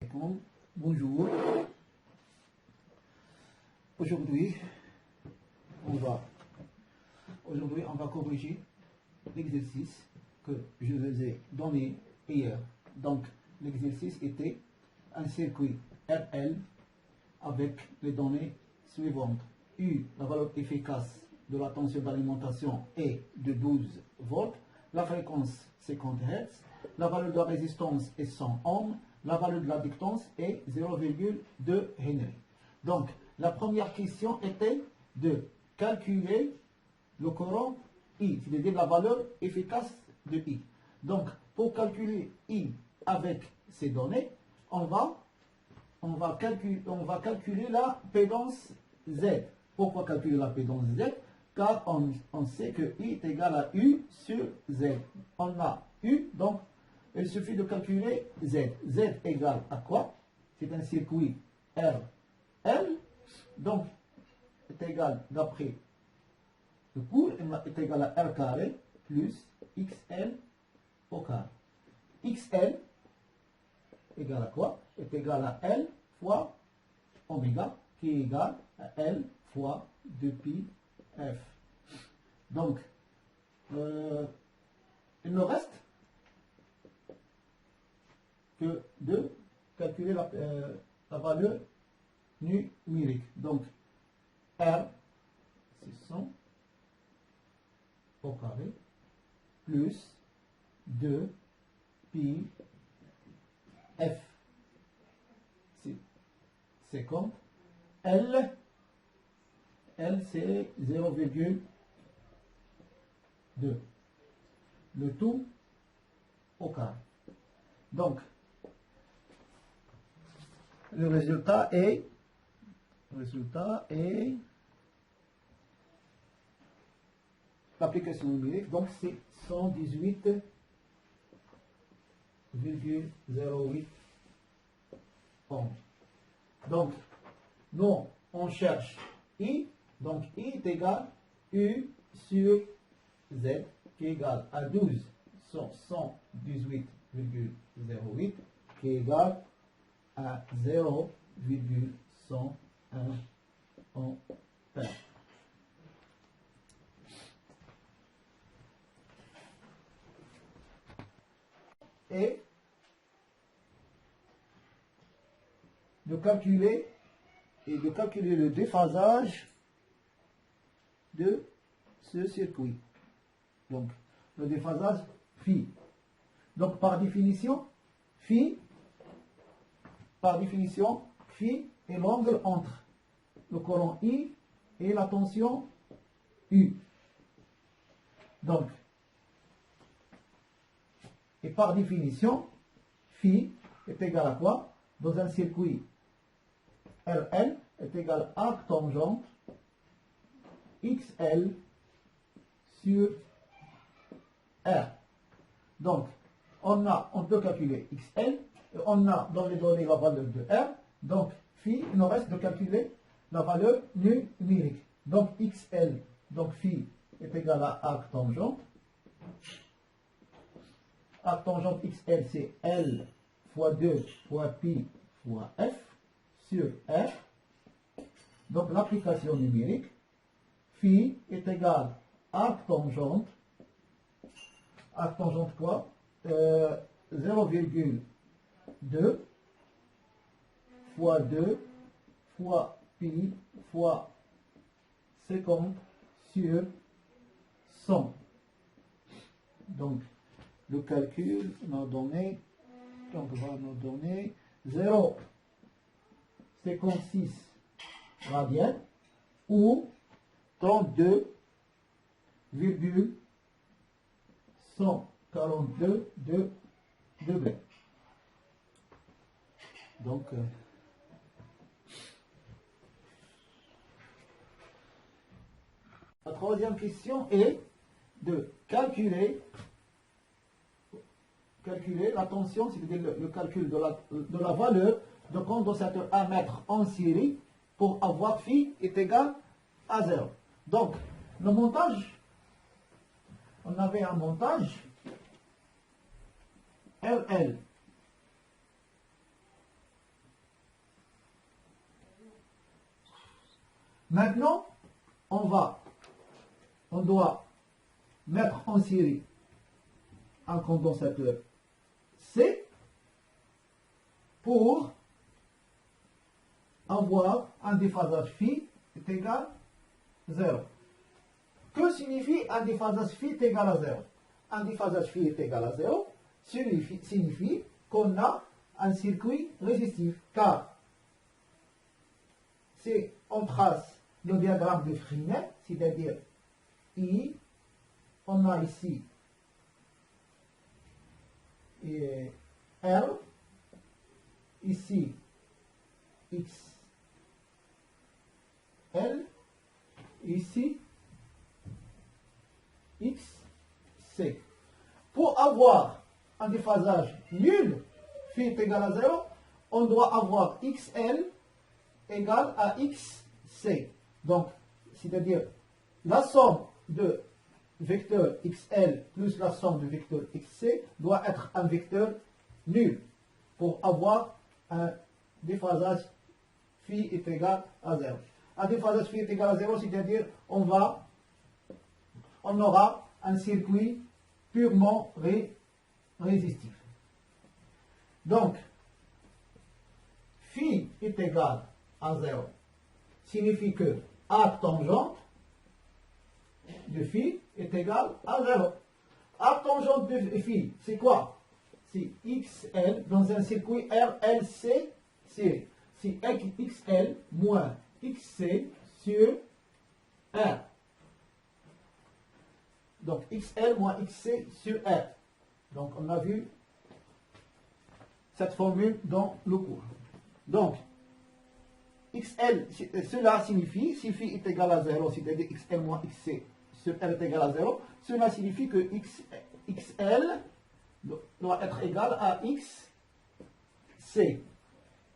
alaikum. Bonjour. Aujourd'hui, on va corriger l'exercice que je vous ai donné hier. Donc, l'exercice était un circuit RL avec les données suivantes. U, la valeur efficace de la tension d'alimentation est de 12 volts, la fréquence 50 Hz, la valeur de la résistance est 100 ohms, la valeur de l'adductance est 0,2 Henry. Donc, la première question était de calculer le courant I, c'est-à-dire la valeur efficace de I. Donc, pour calculer I avec ces données, on va calculer la pédance Z. Pourquoi calculer la pédance Z? Car on sait que I est égal à U sur Z. On a U, donc il suffit de calculer Z. Z égale à quoi? C'est un circuit RL, donc est égal, d'après le cours, est égal à R carré plus XL au carré. XL égale à quoi? Est égal à L fois oméga, qui est égal à L fois 2pi F. Donc, il ne reste que de calculer la valeur numérique. Donc, R, c'est 100 au carré, plus 2 pi F, c'est 50. L c'est 0,2. Le tout au carré. Donc, le résultat est l'application numérique, donc c'est 118,08 ohms. Donc, nous, on cherche I, donc I est égal à U sur Z, qui est égal à 12 sur 118,08, qui est égal à 0,101 ampère. Et de calculer le déphasage de ce circuit. Donc, le déphasage phi. Donc, par définition, phi est l'angle entre le courant I et la tension U. Donc, et par définition, phi est égal à quoi? Dans un circuit RL est égal à arc tangente XL sur R. Donc, on peut calculer XL, et on a dans les données la valeur de R, donc phi, il nous reste de calculer la valeur numérique. Donc XL, donc phi est égal à arc tangente. Arc tangente XL, c'est L fois 2 fois pi fois F sur R. Donc l'application numérique, phi est égal à arc tangente quoi? 0,2 fois 2 fois pi fois 50 sur 100. Donc, le calcul va nous donner 0,56 radians ou 32,142 degrés. Donc, la troisième question est de calculer la tension, c'est-à-dire le calcul de la valeur de condensateur à mettre en série pour avoir phi est égal à 0. Donc, le montage, on avait un montage RL Maintenant, on doit mettre en série un condensateur C pour avoir un déphasage phi est égal à 0. Que signifie un déphasage phi est égal à 0? Un déphasage phi est égal à 0 signifie qu'on a un circuit résistif, car si on trace le diagramme de Freinet, c'est-à-dire I, on a ici R, ici X, L, ici X, C. Pour avoir un déphasage nul, phi est égal à 0, on doit avoir XL égale à XC. Donc, c'est-à-dire la somme de vecteur XL plus la somme de vecteur XC doit être un vecteur nul pour avoir un déphasage phi est égal à 0. Un déphasage phi est égal à 0, c'est-à-dire on aura un circuit purement résistif. Donc, phi est égal à 0 signifie que arc tangente de phi est égal à 0. Arc tangente de phi, c'est quoi? C'est XL dans un circuit RLC série. C'est XL moins XC sur R. Donc XL moins XC sur R. Donc on a vu cette formule dans le cours. Donc XL, cela signifie, si phi est égal à 0, c'est-à-dire XL moins XC sur R est égal à 0, cela signifie que XL doit être égal à XC.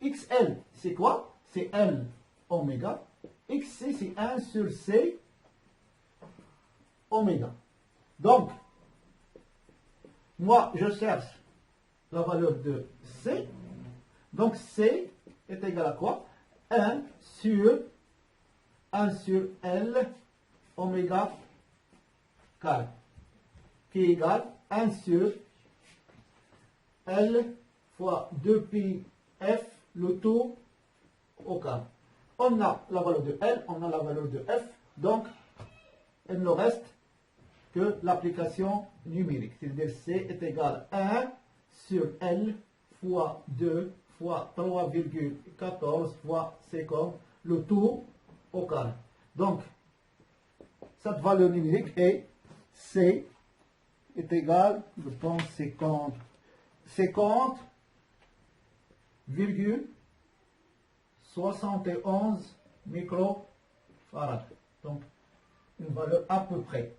XL, c'est quoi? C'est L oméga. XC, c'est 1 sur C oméga. Donc, moi, je cherche la valeur de C. Donc, C est égal à quoi? 1 sur L oméga carré, qui est égal à 1 sur L fois 2pi f, le tout au carré. On a la valeur de L, on a la valeur de f, donc il ne reste que l'application numérique. C'est-à-dire C est égal à 1 sur L fois 2 fois 3,14 fois seconde, le tout au carré. Donc, cette valeur numérique est C est égal, je pense, 50,71 microfarads. Donc, une valeur à peu près.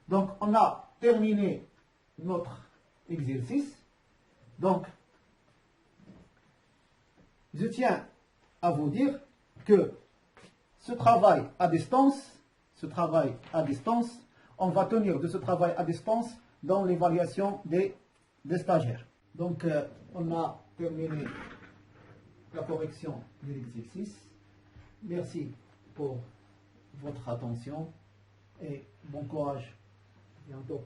Donc, on a terminé notre exercice. Donc, je tiens à vous dire que ce travail à distance, on va tenir de ce travail à distance dans l'évaluation des stagiaires. Donc, on a terminé la correction de l'exercice. Merci pour votre attention et bon courage. À bientôt.